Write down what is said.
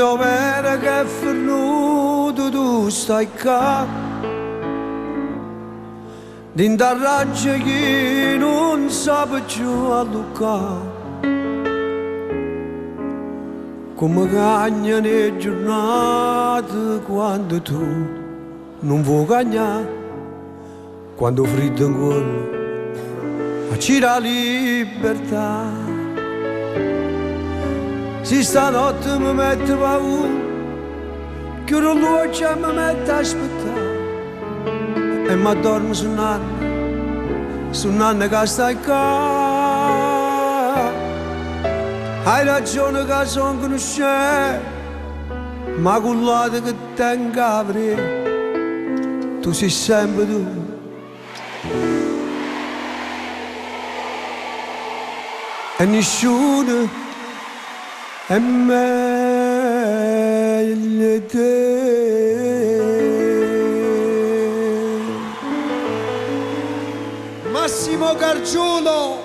primavera che è fernuto tu stai qua, d'indarraggia chi non sa più a Luca, come cagna le giornate quando tu non vuoi cagnare, quando freddo in cuore c'è la libertà. Se stanotte mi mette paura, chiudo l'occhio e mi mette a aspettare, e mi addormo su un'anna che stai qua. Hai ragione che sono conosciuto, ma quell'altro che tengo a aprire, tu sei sempre tu. E nessuno è meglio di te. Massimo Gargiulo.